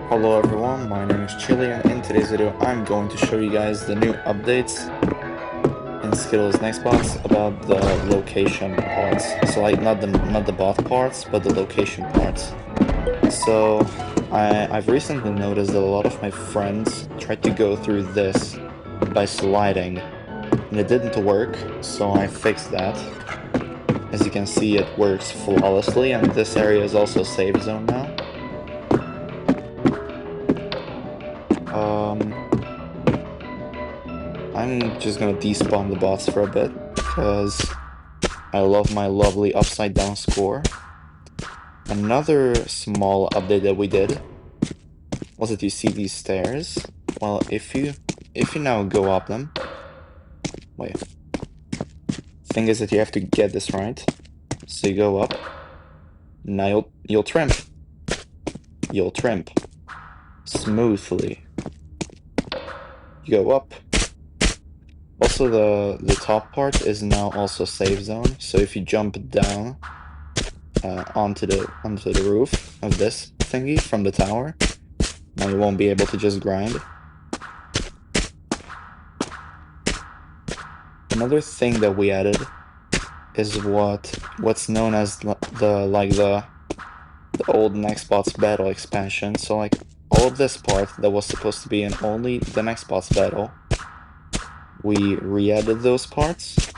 Hello everyone, my name is Chili and in today's video I'm going to show you guys the new updates in Skittle's nextbots about the location parts. So like not the bot parts, but the location parts. So I've recently noticed that a lot of my friends tried to go through this by sliding and it didn't work, so I fixed that. As you can see, it works flawlessly and this area is also a safe zone now. I'm just gonna despawn the bots for a bit, because I love my lovely upside down score. Another small update that we did was that you see these stairs. Well, if you now go up them, wait. Thing is that you have to get this right. So you go up. Now you'll trimp. You'll trimp smoothly. You go up. Also, the top part is now also safe zone. So if you jump down onto the roof of this thingy from the tower, now you won't be able to just grind. Another thing that we added is what's known as the old nextbots battle expansion. So like all of this part that was supposed to be in only the nextbots battle, we re-added those parts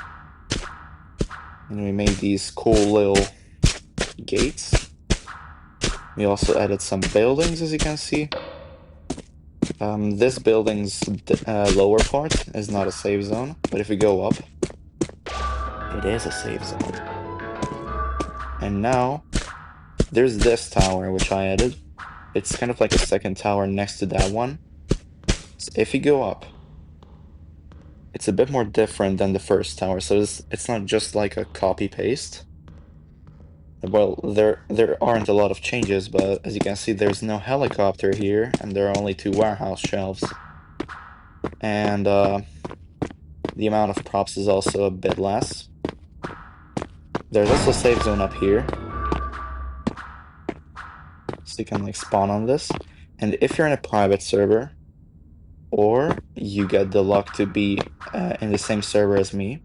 and we made these cool little gates. We also added some buildings, as you can see. This building's lower part is not a safe zone, but if we go up, it is a safe zone. And now, there's this tower, which I added. It's kind of like a second tower next to that one. So if you go up, it's a bit more different than the first tower, so it's not just like a copy-paste. Well, there aren't a lot of changes, but as you can see, there's no helicopter here, and there are only 2 warehouse shelves. And the amount of props is also a bit less. There's also a safe zone up here, so you can like spawn on this. And if you're in a private server, or you get the luck to be in the same server as me,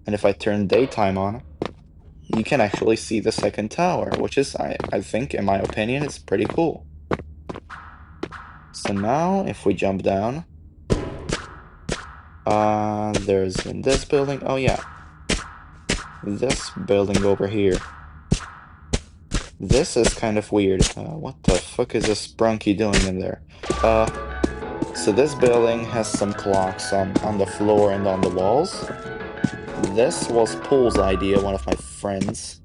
and if I turn daytime on, you can actually see the second tower, which is, I think, in my opinion, it's pretty cool. So now, if we jump down, there's in this building, oh yeah, this building over here. This is kind of weird. What the fuck is this Sprunky doing in there? So this building has some clocks on the floor and on the walls. This was Paul's idea, one of my friends.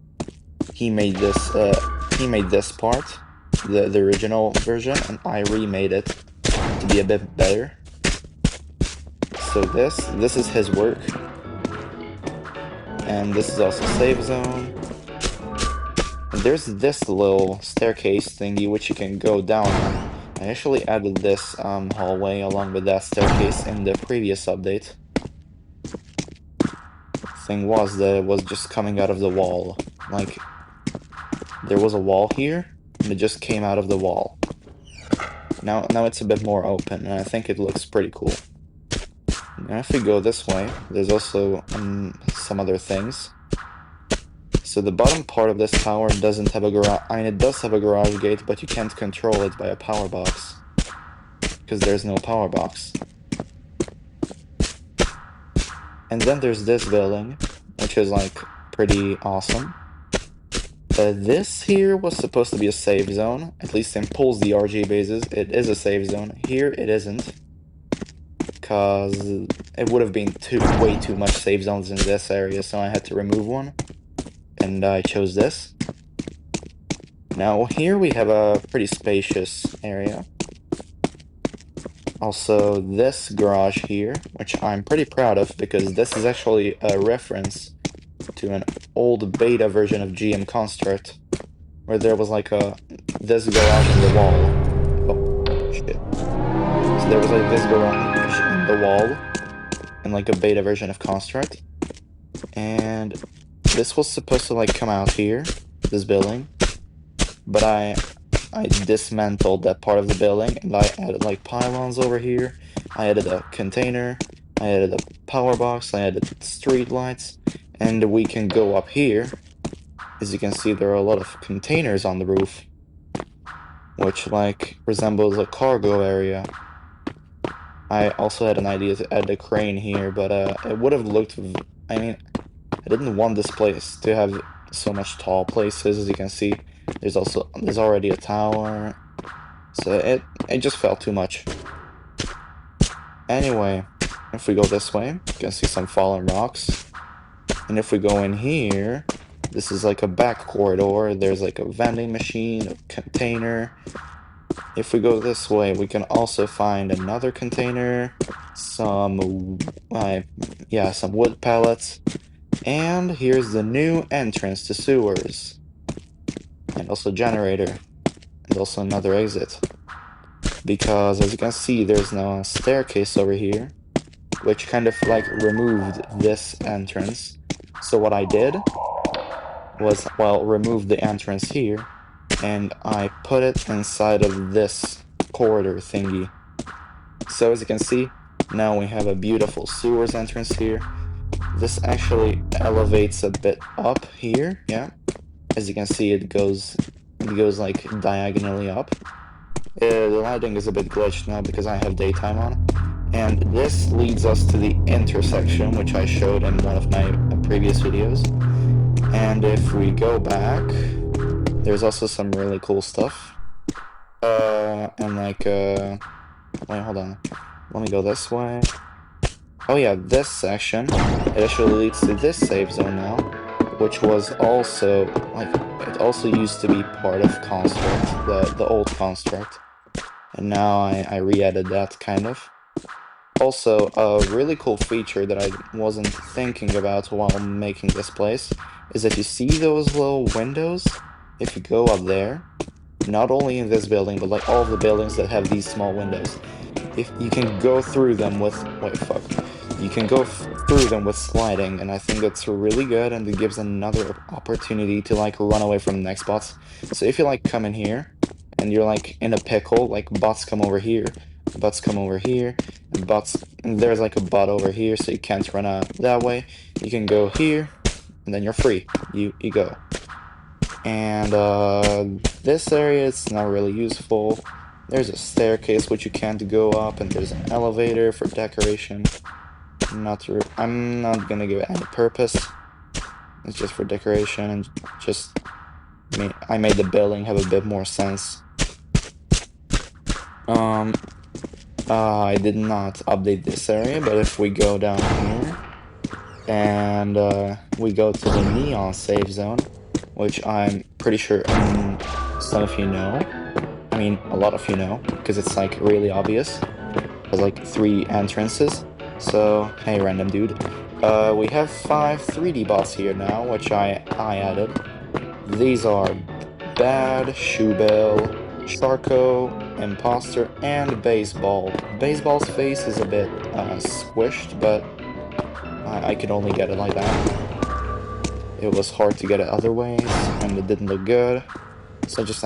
He made this part, the original version, and I remade it to be a bit better. So this is his work. And this is also safe zone. And there's this little staircase thingy which you can go down on. I actually added this hallway along with that staircase in the previous update. Thing was that it was just coming out of the wall. Like, there was a wall here, and it just came out of the wall. Now it's a bit more open, and I think it looks pretty cool. Now if we go this way, there's also some other things. So the bottom part of this tower doesn't have a garage. I mean, it does have a garage gate, but you can't control it by a power box, because there's no power box. And then there's this building, which is like pretty awesome. This here was supposed to be a safe zone, at least in Pulse the RG bases. It is a safe zone. Here it isn't, because it would have been way too much safe zones in this area, so I had to remove one. And I chose this. Now here we have a pretty spacious area. Also this garage here, which I'm pretty proud of because this is actually a reference to an old beta version of GM Construct, where there was like this garage in the wall. Oh shit. So there was like this garage in the wall and like a beta version of Construct. And this was supposed to like come out here, this building, but I dismantled that part of the building and I added like pylons over here. I added a container, I added a power box, I added street lights, and we can go up here. As you can see, there are a lot of containers on the roof, which like resembles a cargo area. I also had an idea to add a crane here, but it would have looked, I mean, I didn't want this place to have so much tall places. As you can see, there's already a tower, so it just felt too much. Anyway, if we go this way, you can see some fallen rocks. And if we go in here, this is like a back corridor. There's like a vending machine, a container. If we go this way, we can also find another container, some wood pallets. And here's the new entrance to sewers. And also generator. And also another exit. Because as you can see, there's now a staircase over here, which kind of like removed this entrance. So what I did was, well, remove the entrance here, and I put it inside of this corridor thingy. So as you can see, now we have a beautiful sewers entrance here. This actually elevates a bit up here, yeah. As you can see, it goes like diagonally up. The lighting is a bit glitched now because I have daytime on. And this leads us to the intersection, which I showed in one of my previous videos. And if we go back, there's also some really cool stuff. Wait, hold on. Let me go this way. Oh yeah, this section, it actually leads to this save zone now, which was also, it also used to be part of Construct, the old Construct. And now I re-added that, kind of. Also, a really cool feature that I wasn't thinking about while making this place is that you see those little windows? If you go up there, not only in this building, but like all the buildings that have these small windows, if you can go through them with, you can go through them with sliding, and I think that's really good, and it gives another opportunity to like run away from nextbots. So if you like come in here, and you're like in a pickle, like bots come over here, bots come over here, and there's like a bot over here, so you can't run out that way. You can go here, and then you're free. You go. And this area is not really useful. There's a staircase which you can't go up, and there's an elevator for decoration. I'm not gonna give it any purpose. It's just for decoration, and just I made the building have a bit more sense. I did not update this area, but if we go down here and we go to the neon save zone, which I'm pretty sure some of you know. I mean, a lot of you know, because it's like really obvious. There's like 3 entrances. So, hey random dude. We have 5 3D bots here now, which I added. These are Bad, Shoebill, Sharko, Imposter, and Baseball. Baseball's face is a bit squished, but I could only get it like that. It was hard to get it other ways, and it didn't look good. So I just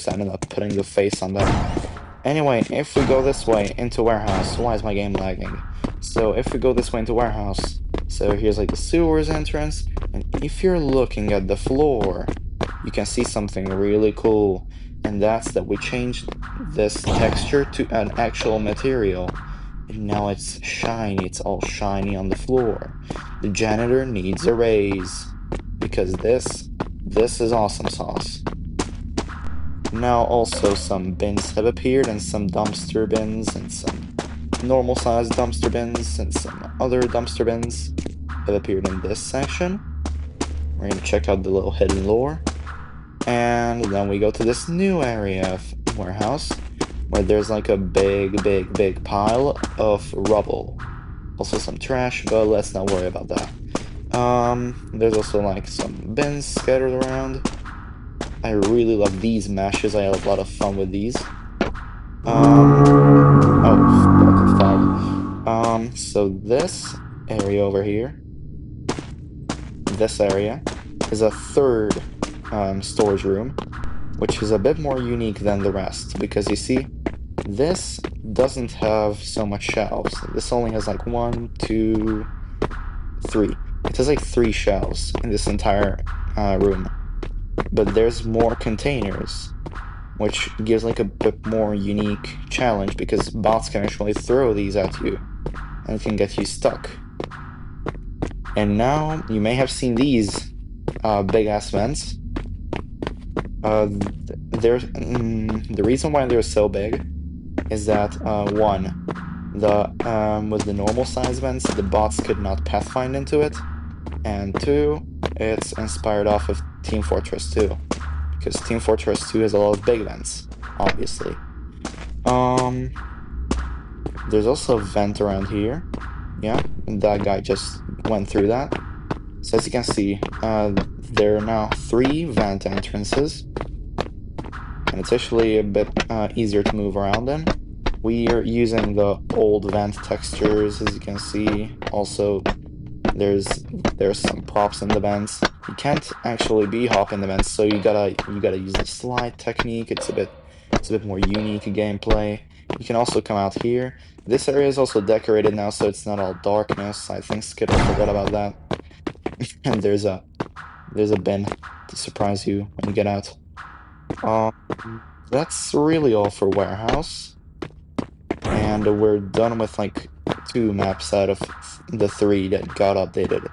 ended up putting the face on that. Anyway, if we go this way into warehouse, why is my game lagging? So if we go this way into warehouse, so here's like the sewers entrance, and if you're looking at the floor, you can see something really cool, and that's that we changed this texture to an actual material, and now it's shiny, it's all shiny on the floor. The janitor needs a raise, because this is awesome sauce. Now also some bins have appeared, and some dumpster bins, and some normal sized dumpster bins, and some other dumpster bins have appeared in this section. We're gonna check out the little hidden lore. And then we go to this new area of warehouse, where there's like a big pile of rubble. Also some trash, but let's not worry about that. There's also like some bins scattered around. I really love these meshes, I had a lot of fun with these. So this area over here, this area, is a third storage room. which is a bit more unique than the rest, because you see, this doesn't have so much shelves. This only has like 1, 2, 3. It has like 3 shelves in this entire room. But there's more containers, which gives like a bit more unique challenge because bots can actually throw these at you and it can get you stuck. And now you may have seen these big ass vents. The reason why they're so big is that one, with the normal size vents, the bots could not pathfind into it, and two, it's inspired off of Team Fortress 2, because Team Fortress 2 has a lot of big vents, obviously. There's also a vent around here. Yeah, and that guy just went through that. So as you can see, there are now 3 vent entrances, and it's actually a bit easier to move around in. We are using the old vent textures, as you can see. Also, there's some props in the vents. You can't actually b-hop in the vents, so you gotta use the slide technique. It's a bit more unique gameplay. You can also come out here. This area is also decorated now, so it's not all darkness. I think Skittle forgot about that. And there's a bin to surprise you when you get out. That's really all for warehouse, and we're done with like 2 maps out of the 3 that got updated.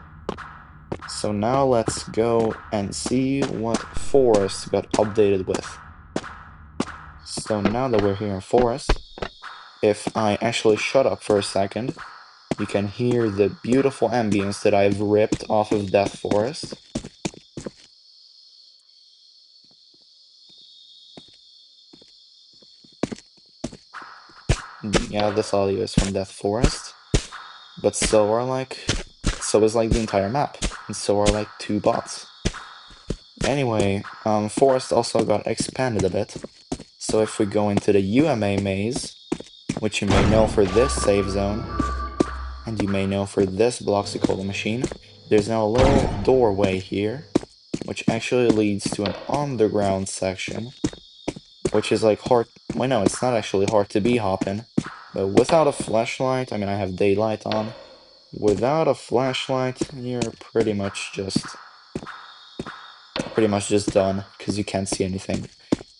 So now let's go and see what forest got updated with. So now that we're here in forest, if I actually shut up for a second, you can hear the beautiful ambience that I've ripped off of Death Forest. Yeah, this audio is from Death Forest, but so is like the entire map, and so are like 2 bots. Anyway, Forest also got expanded a bit, so if we go into the UMA maze, which you may know for this save zone, and you may know for this Bloxicola machine, there's now a little doorway here, which actually leads to an underground section, which is like hard. Well, no, it's not actually hard to be-hop in, but without a flashlight, I mean, I have daylight on. Without a flashlight, you're pretty much just done because you can't see anything.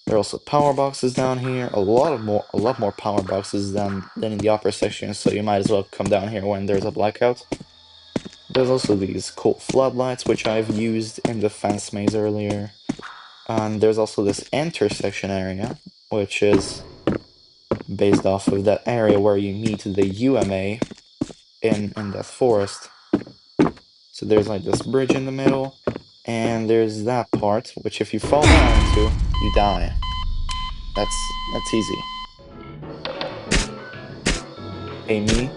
There are also power boxes down here, a lot more power boxes than in the upper section, so you might as well come down here when there's a blackout. There's also these cool floodlights, which I've used in the fence maze earlier. And there's also this intersection area, which is based off of that area where you meet the UMA in that forest. So there's like this bridge in the middle, and there's that part, which if you fall down into, you die. That's easy. Hey me.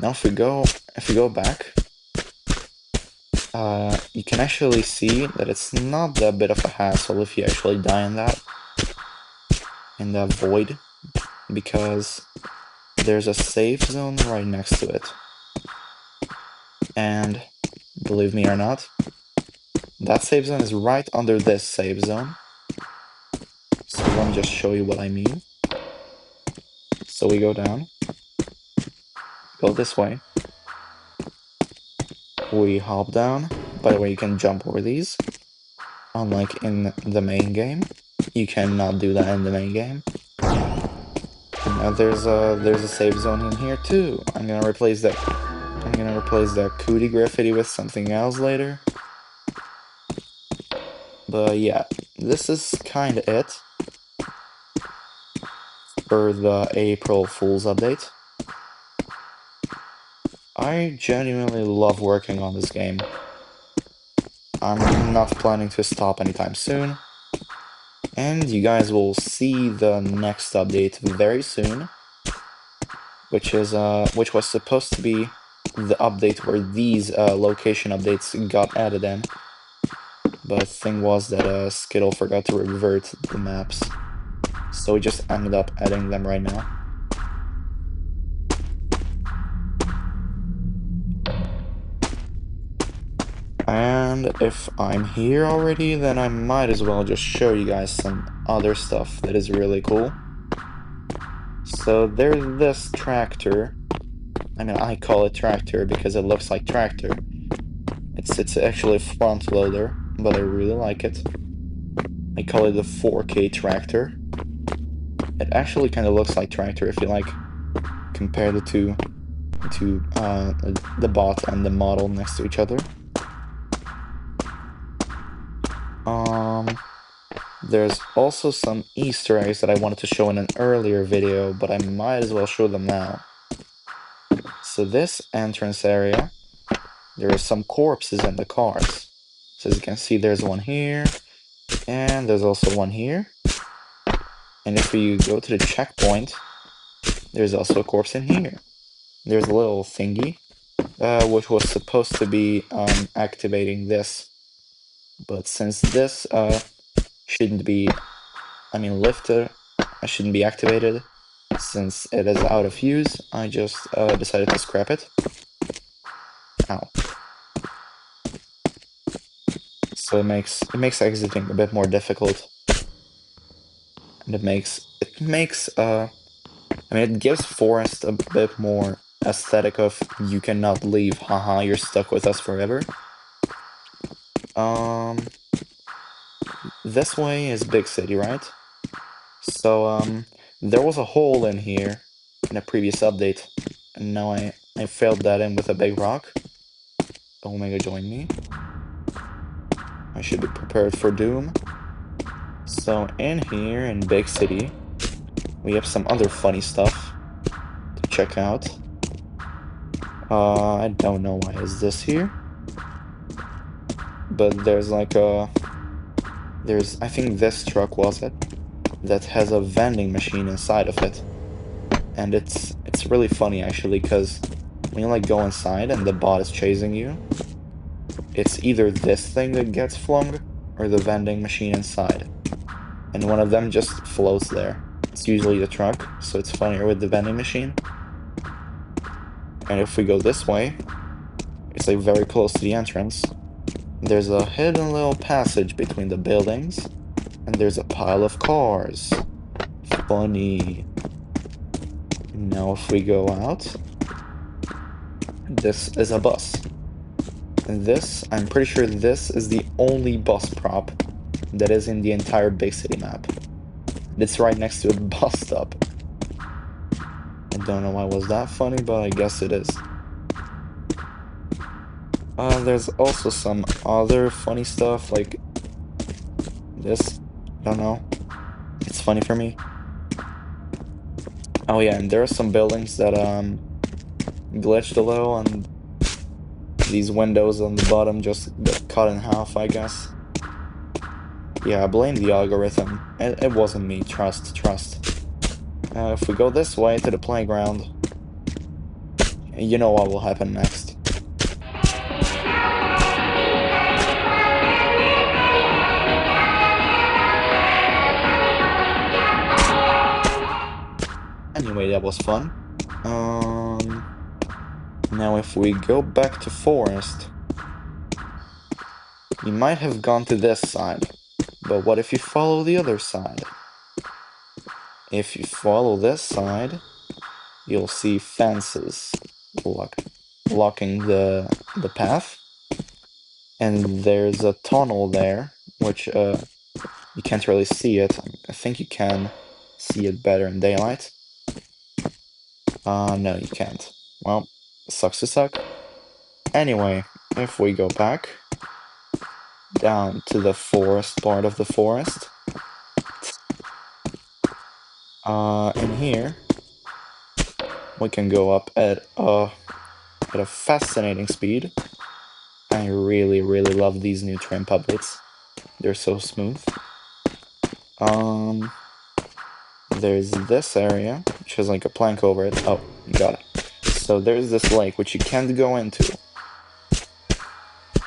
Now if we go back, you can actually see that it's not that bit of a hassle if you actually die in that void, because there's a safe zone right next to it. And believe me or not, that safe zone is right under this safe zone. So let me just show you what I mean. So we go down, go this way, we hop down. By the way, you can jump over these, unlike in the main game. You cannot do that in the main game. Now there's a safe zone in here too. I'm gonna replace that cootie graffiti with something else later. But yeah, this is kinda it for the April Fool's update. I genuinely love working on this game. I'm not planning to stop anytime soon. And you guys will see the next update very soon, which was supposed to be the update where these location updates got added in. But the thing was that Skittle forgot to revert the maps, so we just ended up adding them right now. And And if I'm here already, then I might as well just show you guys some other stuff that is really cool. So there's this tractor. I mean, I call it tractor because it looks like tractor. It's actually a front loader, but I really like it. I call it the 4K tractor. It actually kind of looks like tractor if you like compare the two to the bot and the model next to each other. There's also some Easter eggs that I wanted to show in an earlier video, but I might as well show them now. So this entrance area, there are some corpses in the cars. So as you can see, there's one here, and there's also one here. And if you go to the checkpoint, there's also a corpse in here. There's a little thingy, which was supposed to be activating this. But since this shouldn't be, lifted, shouldn't be activated, since it is out of use, I just decided to scrap it. Ow. So it makes exiting a bit more difficult. And it gives Forest a bit more aesthetic of you cannot leave, haha, you're stuck with us forever. This way is Big City, right? So there was a hole in here in a previous update, and now I filled that in with a big rock. Omega joined me. I should be prepared for doom. So in here in Big City, we have some other funny stuff to check out. I don't know why is this here, but there's like I think this truck was it, that has a vending machine inside of it. And it's really funny actually, because when you like go inside and the bot is chasing you, it's either this thing that gets flung or the vending machine inside. And one of them just floats there. It's usually the truck, so it's funnier with the vending machine. And if we go this way, it's like very close to the entrance. There's a hidden little passage between the buildings, and there's a pile of cars. Funny. Now if we go out, this is a bus. And this, I'm pretty sure this is the only bus prop that is in the entire Big City map. It's right next to a bus stop. I don't know why it was that funny, but I guess it is. There's also some other funny stuff, like this. I don't know. It's funny for me. Oh yeah, and there are some buildings that glitched a little, and these windows on the bottom just got cut in half, I guess. Yeah, I blame the algorithm. It wasn't me, trust. If we go this way to the playground, you know what will happen next. Anyway, that was fun. Now if we go back to Forest, you might have gone to this side, but what if you follow the other side? If you follow this side, you'll see fences blocking the path, and there's a tunnel there, which you can't really see it. I think you can see it better in daylight. No, you can't. Well, sucks to suck. Anyway, if we go back down to the forest part of the forest, in here, we can go up at a fascinating speed. I really love these new trim puppets. They're so smooth. There's this area, which has like a plank over it. Oh, got it. So there's this lake, which you can't go into.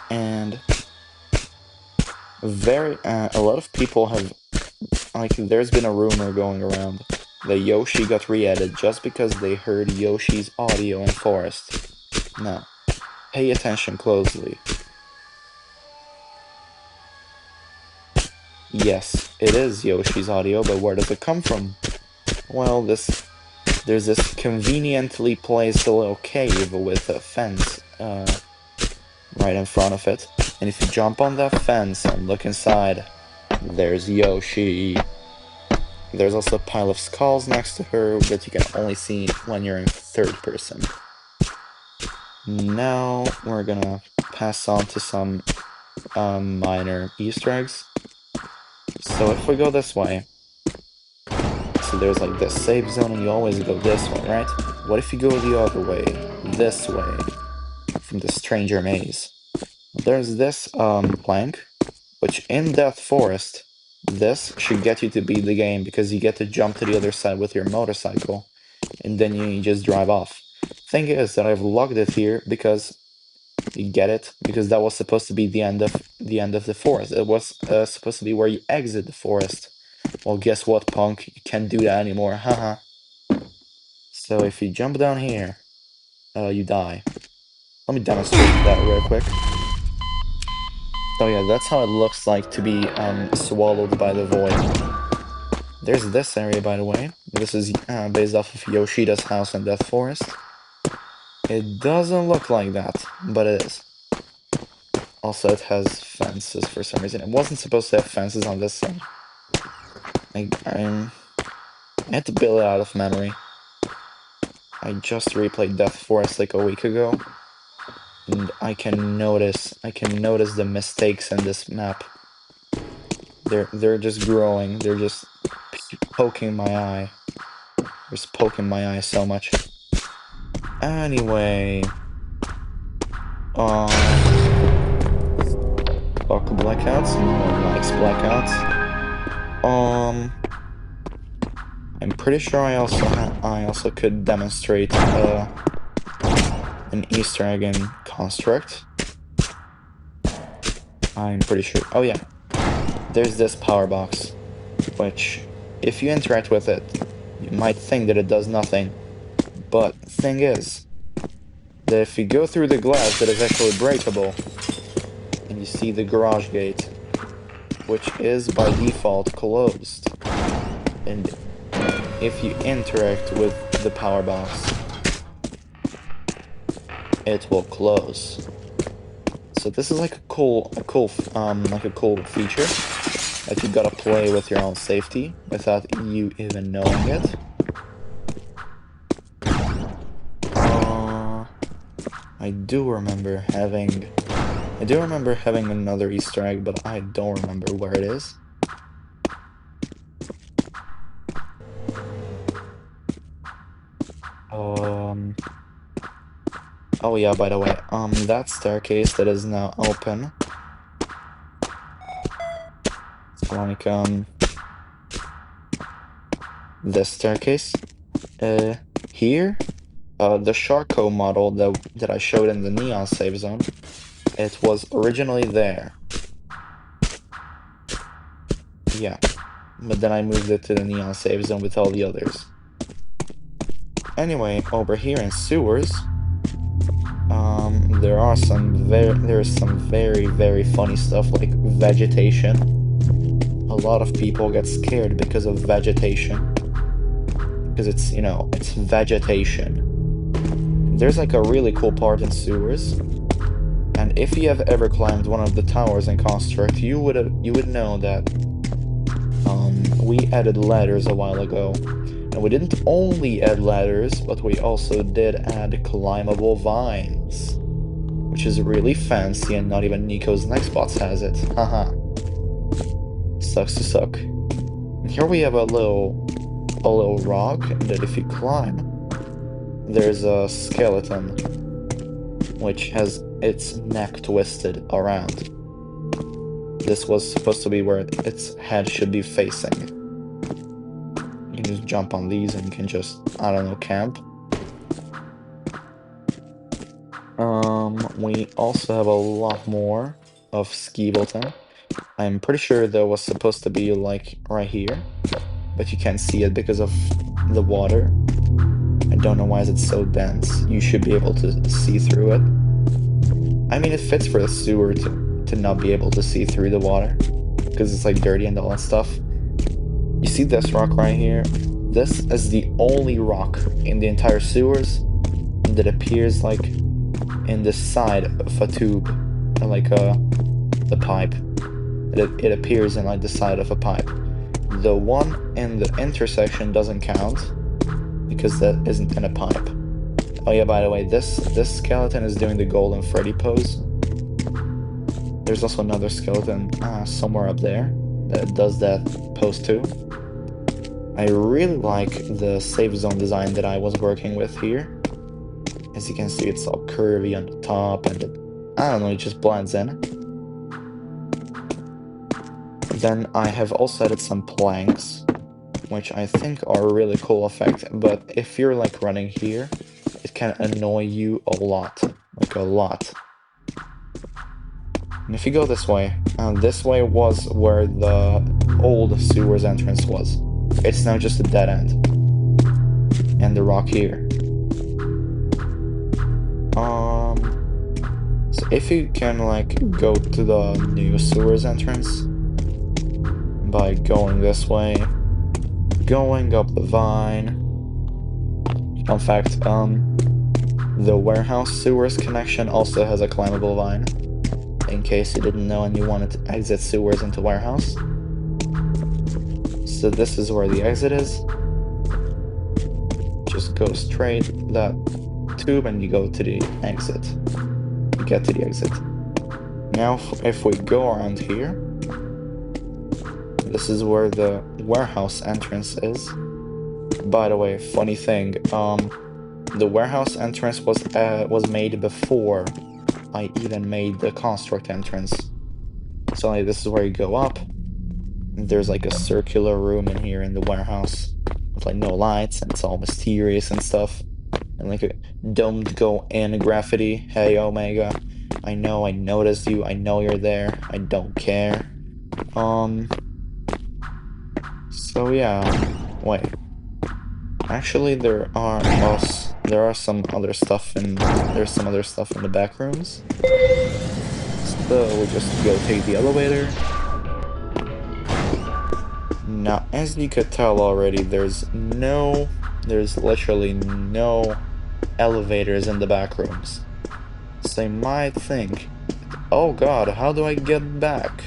And a lot of people have, like, there's been a rumor going around that Yoshi got re-added just because they heard Yoshi's audio in Forest. Now, pay attention closely. Yes, it is Yoshi's audio, but where does it come from? Well, there's this conveniently placed little cave with a fence right in front of it. And if you jump on that fence and look inside, there's Yoshi. There's also a pile of skulls next to her that you can only see when you're in third person. Now we're gonna pass on to some minor Easter eggs. So if we go this way, so there's like this safe zone and you always go this way, right? What if you go the other way, this way, from the stranger maze? There's this plank, which in Death Forest, this should get you to beat the game because you get to jump to the other side with your motorcycle and then you just drive off. Thing is that I've logged it here because you get it because that was supposed to be the end of the forest. It was supposed to be where you exit the forest. Well, guess what, punk? You can't do that anymore, haha. So if you jump down here, you die. Let me demonstrate that real quick. So yeah, that's how it looks like to be swallowed by the void. There's this area, by the way. This is based off of Yoshida's house in Death Forest. It doesn't look like that, but it is. Also, it has fences for some reason. It wasn't supposed to have fences on this side. I had to build it out of memory. I just replayed Death Forest like a week ago, and I can notice the mistakes in this map. They're just growing. They're just poking my eye. They're just poking my eye so much. Anyway, fuck blackouts. No one likes blackouts. I'm pretty sure I also could demonstrate an Easter egg in Construct. I'm pretty sure. Oh yeah, there's this power box, which if you interact with it, you might think that it does nothing. But thing is that if you go through the glass, that is actually breakable, and you see the garage gate, which is by default closed. And if you interact with the power box, it will close. So this is like a cool feature that you gotta play with your own safety without you even knowing it. I do remember having another Easter egg, but I don't remember where it is. Oh yeah, by the way, that staircase that is now open. It's like, this staircase. Here, the Sharko model that I showed in the Neon save zone, it was originally there. Yeah, but then I moved it to the Neon save zone with all the others. Anyway, over here in sewers, there's some very, very funny stuff like vegetation. A lot of people get scared because of vegetation. Because it's, it's vegetation. There's like a really cool part in sewers. And if you have ever climbed one of the towers in Construct, you would know that we added ladders a while ago. And we didn't only add ladders, but we also did add climbable vines, which is really fancy, and not even Nico's nextbots has it. Haha. Sucks to suck. And here we have a little rock that if you climb, there's a skeleton which has its neck twisted around. This was supposed to be where its head should be facing. You can just jump on these and you can just, I don't know, camp. We also have a lot more of Skibleton. I'm pretty sure that was supposed to be like right here, but you can't see it because of the water. I don't know why is it so dense. You should be able to see through it. I mean, it fits for a sewer to not be able to see through the water, because it's like dirty and all that stuff. You see this rock right here? This is the only rock in the entire sewers that appears like in the side of a tube, or like the pipe. It appears in like the side of a pipe. The one in the intersection doesn't count because that isn't in a pipe. Oh yeah, by the way, this skeleton is doing the Golden Freddy pose. There's also another skeleton somewhere up there that does that pose too. I really like the safe zone design that I was working with here. As you can see, it's all curvy on the top, and I don't know, it just blends in. Then I have also added some planks, which I think are a really cool effect, but if you're like running here, it can annoy you a lot, like a lot. And if you go this way was where the old sewers entrance was. It's now just a dead end. And the rock here. So if you can like go to the new sewers entrance by going this way, going up the vine. Fun fact, the warehouse sewers connection also has a climbable vine, in case you didn't know and you wanted to exit sewers into warehouse. So this is where the exit is. Just go straight that tube and you go to the exit. You get to the exit. Now if we go around here, this is where the warehouse entrance is. By the way, funny thing, the warehouse entrance was made before I even made the construct entrance. So like, this is where you go up. There's like a circular room in here in the warehouse with like no lights, and it's all mysterious and stuff. And like a don't go in graffiti. Hey Omega, I know I noticed you, I know you're there, I don't care. So yeah, wait. Actually, there's some other stuff in the back rooms. So we'll just go take the elevator. Now, as you could tell already, there's literally no elevators in the back rooms. So you might think, oh god, how do I get back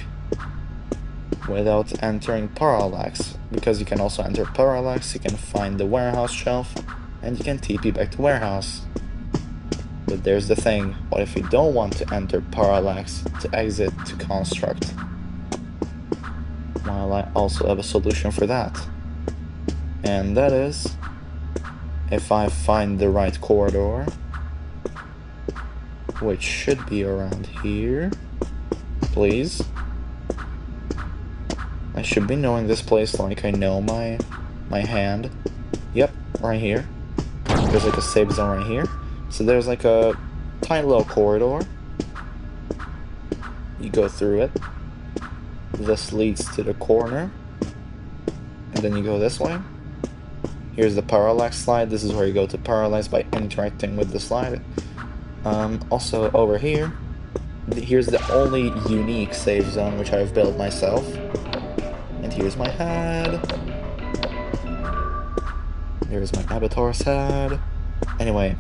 without entering Parallax? Because you can also enter Parallax, you can find the warehouse shelf, and you can TP back to warehouse. But there's the thing, what if you don't want to enter Parallax to exit to construct? Well, I also have a solution for that. And that is, if I find the right corridor, which should be around here, please. I should be knowing this place like I know my hand. Yep, right here. There's like a safe zone right here. So there's like a tiny little corridor. You go through it. This leads to the corner. And then you go this way. Here's the parallax slide. This is where you go to parallax by interacting with the slide. Also over here, here's the only unique safe zone which I've built myself. And here's my head. Here's my avatar's head. Anyway,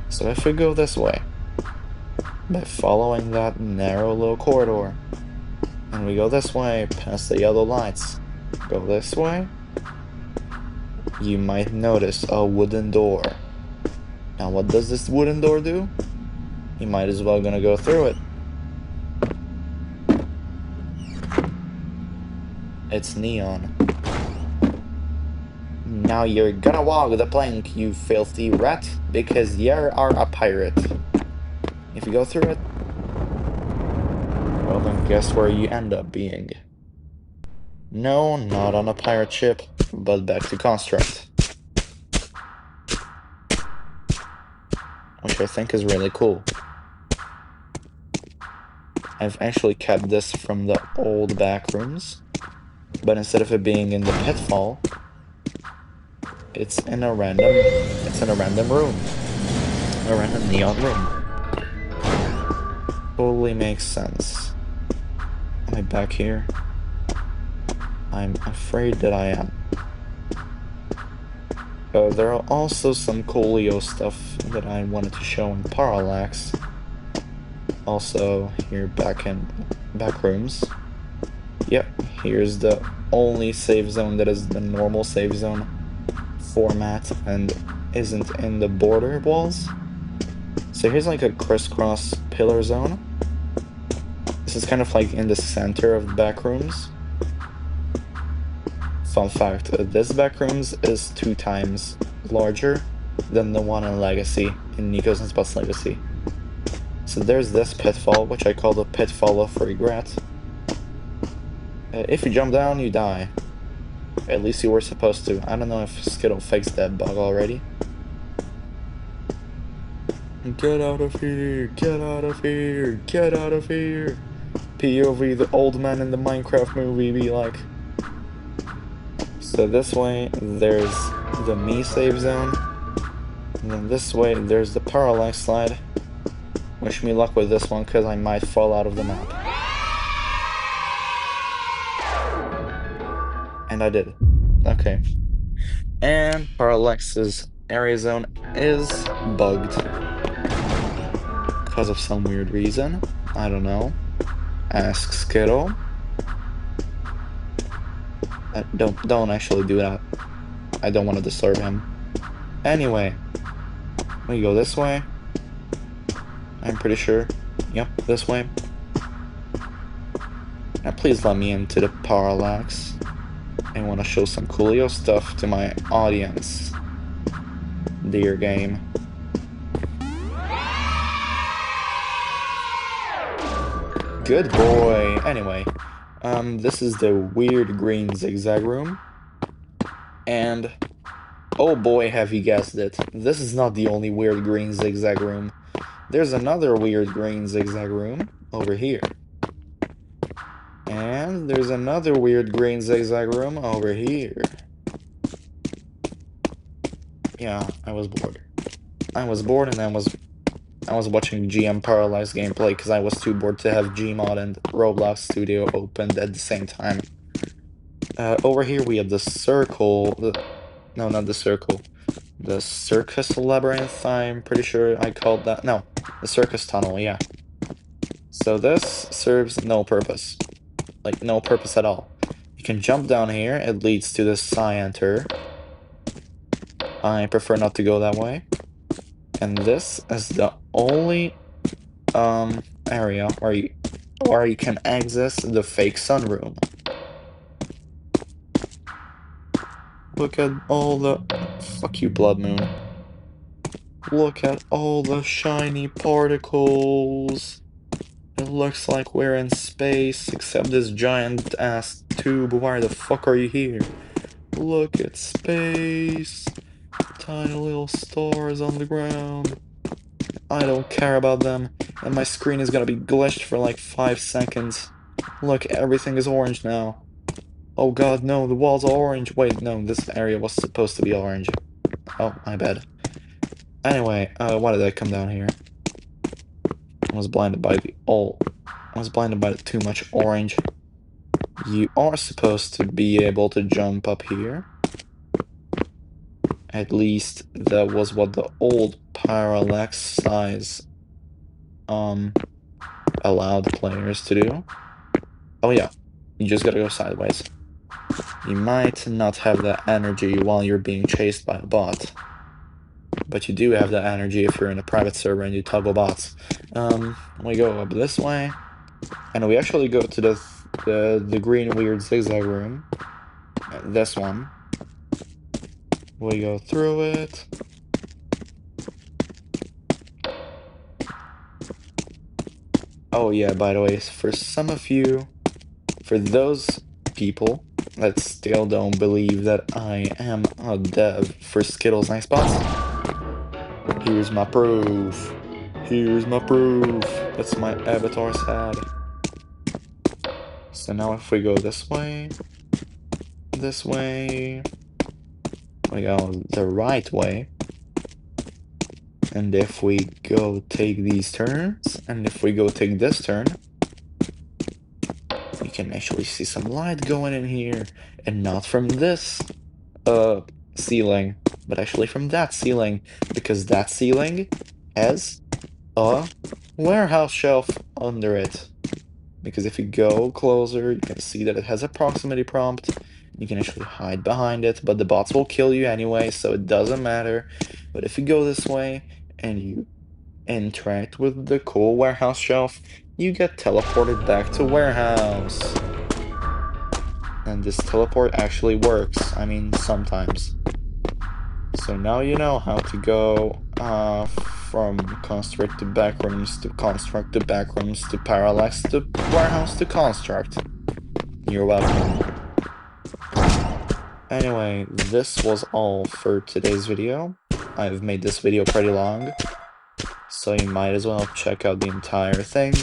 so if we go this way, by following that narrow little corridor, and we go this way, past the yellow lights, go this way, you might notice a wooden door. Now what does this wooden door do? You might as well gonna go through it. It's neon. Now you're gonna walk the plank, you filthy rat, because you are a pirate. If you go through it, well then guess where you end up being. No, not on a pirate ship, but back to construct. Which I think is really cool. I've actually kept this from the old back rooms, but instead of it being in the pitfall, it's in a random room. A random neon room. Totally makes sense. Am I back here? I'm afraid that I am. There are also some coolio stuff that I wanted to show in Parallax. Also, here back in back rooms. Yep, here's the only save zone that is the normal save zone format and isn't in the border walls. So here's like a crisscross pillar zone. This is kind of like in the center of the back rooms. Fun fact, this back rooms is 2 times larger than the one in Legacy, in Nico's and Spot's Legacy. So there's this pitfall, which I call the pitfall of regret. If you jump down, you die. At least you were supposed to. I don't know if Skittle fixed that bug already. Get out of here, get out of here, get out of here. POV, the old man in the Minecraft movie be like. So this way, there's the me save zone. And then this way, there's the parallax slide. Wish me luck with this one, because I might fall out of the map. And I did. Okay. And Parallax's area zone is bugged. Because of some weird reason. I don't know. Ask Skittle. Don't actually do that. I don't want to disturb him. Anyway. We go this way. I'm pretty sure. Yep, this way. Now please let me into the Parallax. I want to show some coolio stuff to my audience. Dear game. Good boy. Anyway, this is the weird green zigzag room. And, oh boy, have you guessed it. This is not the only weird green zigzag room. There's another weird green zigzag room over here. And there's another weird green zigzag room over here. Yeah, I was bored. I was bored and I was watching GM Parallax gameplay because I was too bored to have Gmod and Roblox Studio opened at the same time. Over here we have the circle. No, not the circle. The circus labyrinth, I'm pretty sure I called that. No, the circus tunnel, yeah. So this serves no purpose. Like, no purpose at all. You can jump down here, it leads to the Cyanter. I prefer not to go that way. And this is the only area where you can access the fake sunroom. Look at all the... Fuck you, Blood Moon. Look at all the shiny particles. It looks like we're in space, except this giant-ass tube. Why the fuck are you here? Look at space. Tiny little stars on the ground. I don't care about them, and my screen is gonna be glitched for like 5 seconds. Look, everything is orange now. Oh god, no, the walls are orange. Wait, no, this area was supposed to be orange. Oh, my bad. Anyway, why did I come down here? I was blinded by the too much orange. You are supposed to be able to jump up here. At least that was what the old parallax size allowed players to do. Oh yeah, you just gotta go sideways. You might not have that energy while you're being chased by a bot. But you do have that energy if you're in a private server and you toggle bots. We go up this way. And we actually go to the green weird zigzag room. This one. We go through it. Oh yeah, by the way, for some of you, for those people that still don't believe that I am a dev for Skittles nextbots, here's my proof. Here's my proof. That's my avatar's head. So now if we go this way, we go the right way. And if we go take these turns, and if we go take this turn, we can actually see some light going in here, and not from this ceiling, but actually from that ceiling, because that ceiling has a warehouse shelf under it. Because if you go closer, you can see that it has a proximity prompt. You can actually hide behind it, but the bots will kill you anyway, so it doesn't matter. But if you go this way and you interact with the cool warehouse shelf, you get teleported back to warehouse. And this teleport actually works. I mean, sometimes. So now you know how to go from construct to backrooms to construct to backrooms to parallax to warehouse to construct. You're welcome. Anyway, this was all for today's video. I've made this video pretty long, so you might as well check out the entire thing.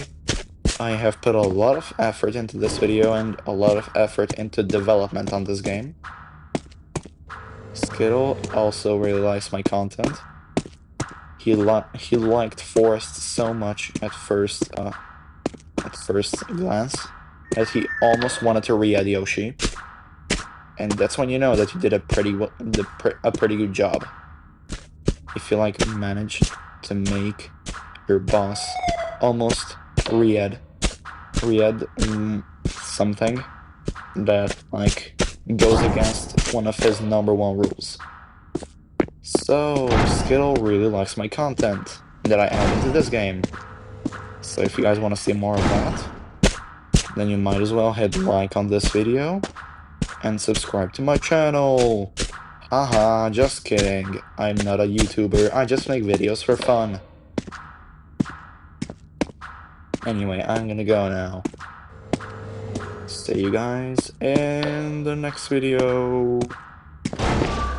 I have put a lot of effort into this video and a lot of effort into development on this game. Skittle also really likes my content. He liked Forest so much at first glance that he almost wanted to re-add Yoshi. And that's when you know that you did a pretty good job. If you like managed to make your boss almost re-add something that like goes against one of his #1 rules. So Skittle really likes my content that I add into this game. So if you guys want to see more of that, then you might as well hit like on this video and subscribe to my channel. Haha, just kidding. I'm not a YouTuber, I just make videos for fun. Anyway, I'm gonna go now. See you guys in the next video.